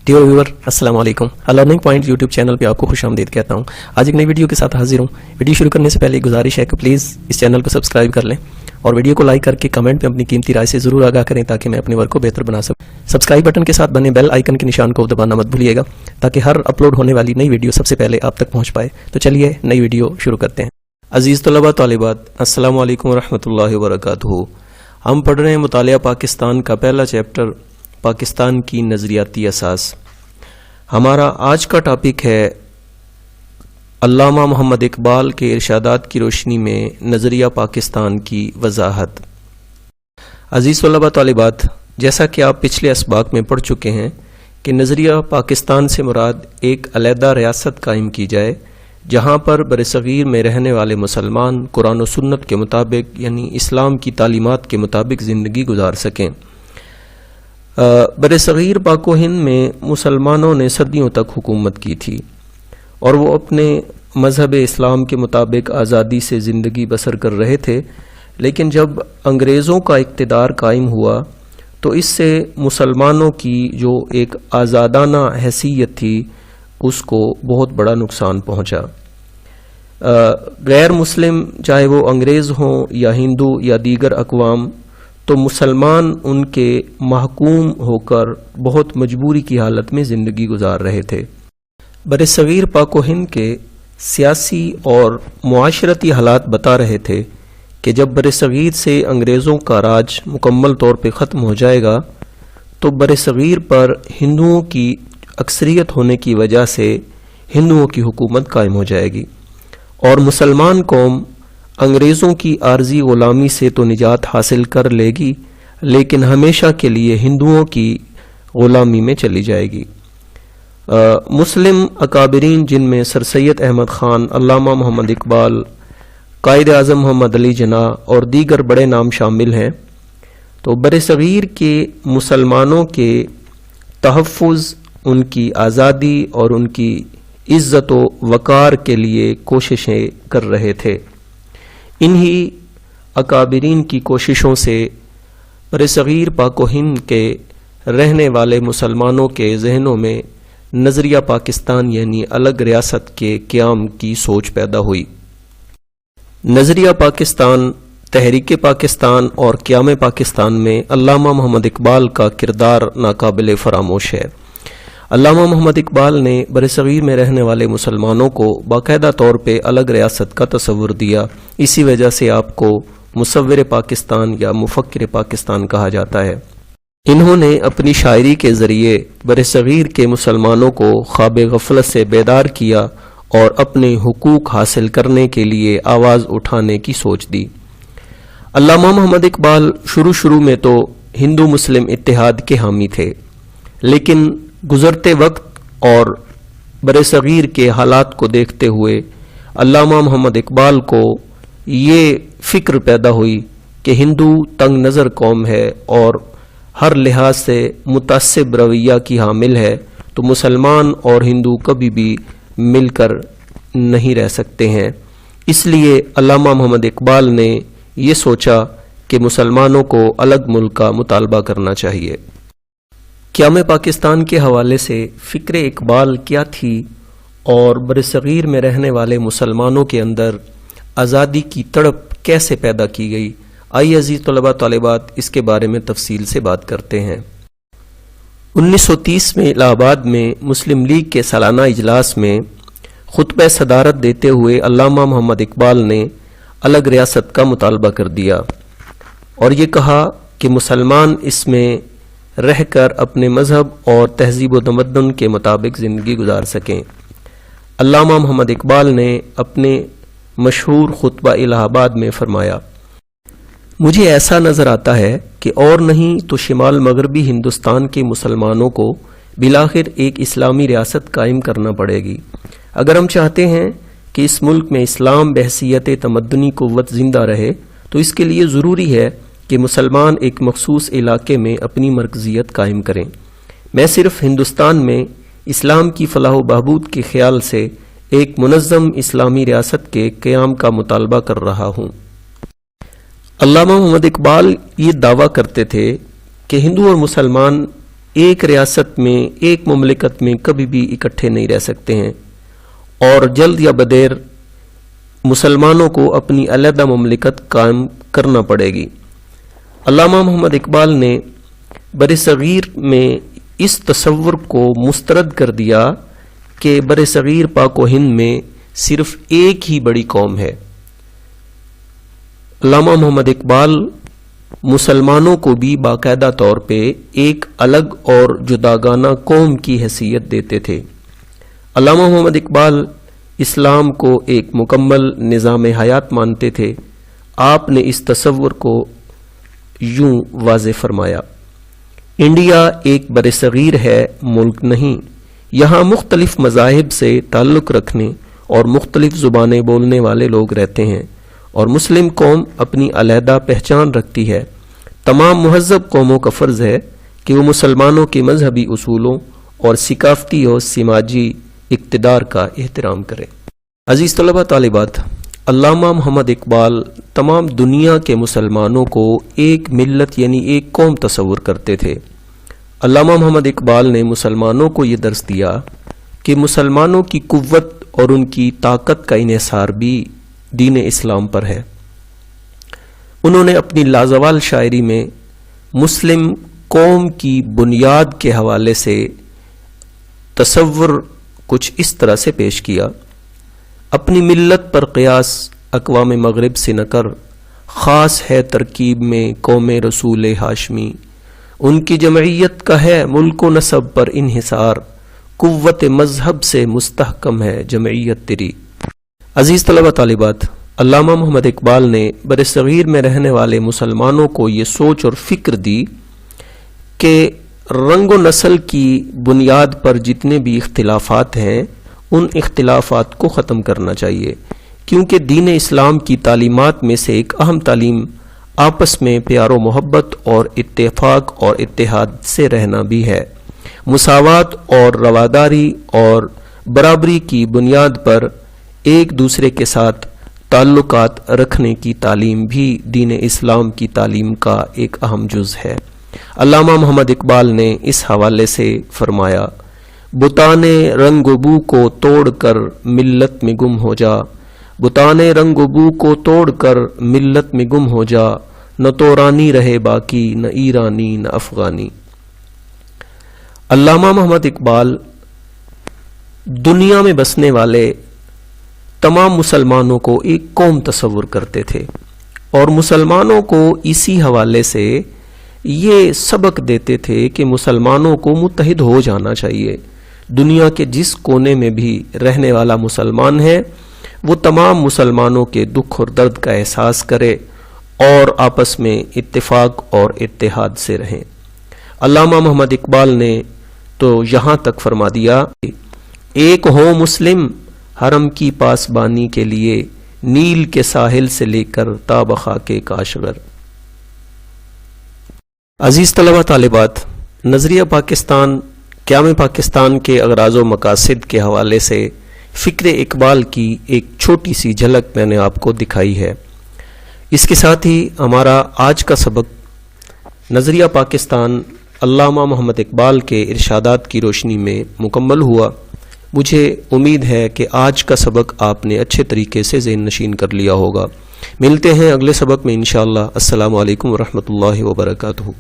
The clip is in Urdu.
ڈیئر ویور السلام علیکم. لرننگ پوائنٹ یوٹیوب چینل پہ آپ کو خوش آمدید کہتا ہوں. آج ایک نئی ویڈیو کے ساتھ حاضر ہوں. ویڈیو شروع کرنے سے پہلے ایک گزارش ہے کہ پلیز اس چینل کو سبسکرائب کر لیں اور ویڈیو کو لائک کر کے کمنٹ میں اپنی قیمتی رائے سے ضرور آگاہ کریں تاکہ میں اپنے ورک کو بہتر بنا سکوں. سبسکرائب بٹن کے ساتھ بنے بیل آئیکن کے نشان کو دبانا مت بھولیے گا تاکہ ہر اپلوڈ ہونے والی نئی ویڈیو سب سے پہلے آپ تک پہنچ پائے. تو چلیے نئی ویڈیو شروع کرتے ہیں. عزیز طلباء طالبات السلام علیکم ورحمۃ اللہ وبرکاتہ. ہم پڑھ رہے ہیں مطالعہ پاکستان کا پہلا چیپٹر پاکستان کی نظریاتی اساس. ہمارا آج کا ٹاپک ہے علامہ محمد اقبال کے ارشادات کی روشنی میں نظریہ پاکستان کی وضاحت. عزیز طلباء طالبات، جیسا کہ آپ پچھلے اسباق میں پڑھ چکے ہیں کہ نظریہ پاکستان سے مراد ایک علیحدہ ریاست قائم کی جائے جہاں پر برصغیر میں رہنے والے مسلمان قرآن و سنت کے مطابق یعنی اسلام کی تعلیمات کے مطابق زندگی گزار سکیں. برصغیر پاک و ہند میں مسلمانوں نے صدیوں تک حکومت کی تھی اور وہ اپنے مذہب اسلام کے مطابق آزادی سے زندگی بسر کر رہے تھے، لیکن جب انگریزوں کا اقتدار قائم ہوا تو اس سے مسلمانوں کی جو ایک آزادانہ حیثیت تھی اس کو بہت بڑا نقصان پہنچا. غیر مسلم چاہے وہ انگریز ہوں یا ہندو یا دیگر اقوام، تو مسلمان ان کے محکوم ہو کر بہت مجبوری کی حالت میں زندگی گزار رہے تھے. برصغیر پاک و ہند کے سیاسی اور معاشرتی حالات بتا رہے تھے کہ جب برصغیر سے انگریزوں کا راج مکمل طور پہ ختم ہو جائے گا تو برصغیر پر ہندوؤں کی اکثریت ہونے کی وجہ سے ہندوؤں کی حکومت قائم ہو جائے گی اور مسلمان قوم انگریزوں کی عارضی غلامی سے تو نجات حاصل کر لے گی لیکن ہمیشہ کے لیے ہندوؤں کی غلامی میں چلی جائے گی. مسلم اکابرین جن میں سر سید احمد خان، علامہ محمد اقبال، قائد اعظم محمد علی جناح اور دیگر بڑے نام شامل ہیں. تو برصغیر کے مسلمانوں کے تحفظ، ان کی آزادی اور ان کی عزت و وقار کے لیے کوششیں کر رہے تھے. انہی اکابرین کی کوششوں سے برصغیر پاک و ہند کے رہنے والے مسلمانوں کے ذہنوں میں نظریہ پاکستان یعنی الگ ریاست کے قیام کی سوچ پیدا ہوئی. نظریہ پاکستان، تحریک پاکستان اور قیام پاکستان میں علامہ محمد اقبال کا کردار ناقابل فراموش ہے. علامہ محمد اقبال نے برصغیر میں رہنے والے مسلمانوں کو باقاعدہ طور پہ الگ ریاست کا تصور دیا. اسی وجہ سے آپ کو مصور پاکستان یا مفکر پاکستان کہا جاتا ہے. انہوں نے اپنی شاعری کے ذریعے برصغیر کے مسلمانوں کو خواب غفلت سے بیدار کیا اور اپنے حقوق حاصل کرنے کے لیے آواز اٹھانے کی سوچ دی. علامہ محمد اقبال شروع میں تو ہندو مسلم اتحاد کے حامی تھے، لیکن گزرتے وقت اور برصغیر کے حالات کو دیکھتے ہوئے علامہ محمد اقبال کو یہ فکر پیدا ہوئی کہ ہندو تنگ نظر قوم ہے اور ہر لحاظ سے متعصب رویہ کی حامل ہے، تو مسلمان اور ہندو کبھی بھی مل کر نہیں رہ سکتے ہیں. اس لیے علامہ محمد اقبال نے یہ سوچا کہ مسلمانوں کو الگ ملک کا مطالبہ کرنا چاہیے. قیام پاکستان کے حوالے سے فکر اقبال کیا تھی اور برصغیر میں رہنے والے مسلمانوں کے اندر آزادی کی تڑپ کیسے پیدا کی گئی، آئیے عزیز طلباء طالبات اس کے بارے میں تفصیل سے بات کرتے ہیں. 1930 میں الہ آباد میں مسلم لیگ کے سالانہ اجلاس میں خطبہ صدارت دیتے ہوئے علامہ محمد اقبال نے الگ ریاست کا مطالبہ کر دیا اور یہ کہا کہ مسلمان اس میں رہ کر اپنے مذہب اور تہذیب و تمدن کے مطابق زندگی گزار سکیں. علامہ محمد اقبال نے اپنے مشہور خطبہ الہ آباد میں فرمایا، مجھے ایسا نظر آتا ہے کہ اور نہیں تو شمال مغربی ہندوستان کے مسلمانوں کو بالآخر ایک اسلامی ریاست قائم کرنا پڑے گی. اگر ہم چاہتے ہیں کہ اس ملک میں اسلام بحیثیت تمدنی قوت زندہ رہے تو اس کے لیے ضروری ہے کہ مسلمان ایک مخصوص علاقے میں اپنی مرکزیت قائم کریں. میں صرف ہندوستان میں اسلام کی فلاح و بہبود کے خیال سے ایک منظم اسلامی ریاست کے قیام کا مطالبہ کر رہا ہوں. علامہ محمد اقبال یہ دعویٰ کرتے تھے کہ ہندو اور مسلمان ایک ریاست میں، ایک مملکت میں کبھی بھی اکٹھے نہیں رہ سکتے ہیں، اور جلد یا بدیر مسلمانوں کو اپنی علیحدہ مملکت قائم کرنا پڑے گی۔ علامہ محمد اقبال نے برصغیر میں اس تصور کو مسترد کر دیا کہ برصغیر پاک و ہند میں صرف ایک ہی بڑی قوم ہے۔ علامہ محمد اقبال مسلمانوں کو بھی باقاعدہ طور پہ ایک الگ اور جداگانہ قوم کی حیثیت دیتے تھے۔ علامہ محمد اقبال اسلام کو ایک مکمل نظام حیات مانتے تھے۔ آپ نے اس تصور کو یوں واضح فرمایا: انڈیا ایک برصغیر ہے، ملک نہیں۔ یہاں مختلف مذاہب سے تعلق رکھنے اور مختلف زبانیں بولنے والے لوگ رہتے ہیں، اور مسلم قوم اپنی علیحدہ پہچان رکھتی ہے۔ تمام مہذب قوموں کا فرض ہے کہ وہ مسلمانوں کے مذہبی اصولوں اور ثقافتی اور سماجی اقتدار کا احترام کریں۔ عزیز طلبہ طالبات، علامہ محمد اقبال تمام دنیا کے مسلمانوں کو ایک ملت یعنی ایک قوم تصور کرتے تھے۔ علامہ محمد اقبال نے مسلمانوں کو یہ درس دیا کہ مسلمانوں کی قوت اور ان کی طاقت کا انحصار بھی دین اسلام پر ہے۔ انہوں نے اپنی لازوال شاعری میں مسلم قوم کی بنیاد کے حوالے سے تصور کچھ اس طرح سے پیش کیا: اپنی ملت پر قیاس اقوام مغرب سے نہ کر، خاص ہے ترکیب میں قوم رسول ہاشمی، ان کی جمعیت کا ہے ملک و نسب پر انحصار، قوت مذہب سے مستحکم ہے جمعیت تیری۔ عزیز طلبہ طالبات، علامہ محمد اقبال نے برصغیر میں رہنے والے مسلمانوں کو یہ سوچ اور فکر دی کہ رنگ و نسل کی بنیاد پر جتنے بھی اختلافات ہیں ان اختلافات کو ختم کرنا چاہیے، کیونکہ دین اسلام کی تعلیمات میں سے ایک اہم تعلیم آپس میں پیار و محبت اور اتفاق اور اتحاد سے رہنا بھی ہے۔ مساوات اور رواداری اور برابری کی بنیاد پر ایک دوسرے کے ساتھ تعلقات رکھنے کی تعلیم بھی دین اسلام کی تعلیم کا ایک اہم جز ہے۔ علامہ محمد اقبال نے اس حوالے سے فرمایا: بتانے رنگ و بو کو توڑ کر ملت میں گم ہو جا، بتانے رنگ و بو کو توڑ کر ملت میں گم ہو جا، نہ تو رانی رہے باقی، نہ ایرانی نہ افغانی۔ علامہ محمد اقبال دنیا میں بسنے والے تمام مسلمانوں کو ایک قوم تصور کرتے تھے، اور مسلمانوں کو اسی حوالے سے یہ سبق دیتے تھے کہ مسلمانوں کو متحد ہو جانا چاہیے۔ دنیا کے جس کونے میں بھی رہنے والا مسلمان ہے وہ تمام مسلمانوں کے دکھ اور درد کا احساس کرے اور آپس میں اتفاق اور اتحاد سے رہیں۔ علامہ محمد اقبال نے تو یہاں تک فرما دیا: ایک ہو مسلم حرم کی پاسبانی کے لیے، نیل کے ساحل سے لے کر تا بخاک کاشغر۔ عزیز طلبہ طالبات، نظریہ پاکستان قیام پاکستان کے اغراض و مقاصد کے حوالے سے فکر اقبال کی ایک چھوٹی سی جھلک میں نے آپ کو دکھائی ہے۔ اس کے ساتھ ہی ہمارا آج کا سبق نظریہ پاکستان علامہ محمد اقبال کے ارشادات کی روشنی میں مکمل ہوا۔ مجھے امید ہے کہ آج کا سبق آپ نے اچھے طریقے سے ذہن نشین کر لیا ہوگا۔ ملتے ہیں اگلے سبق میں انشاءاللہ۔ السلام علیکم ورحمۃ اللہ وبرکاتہ۔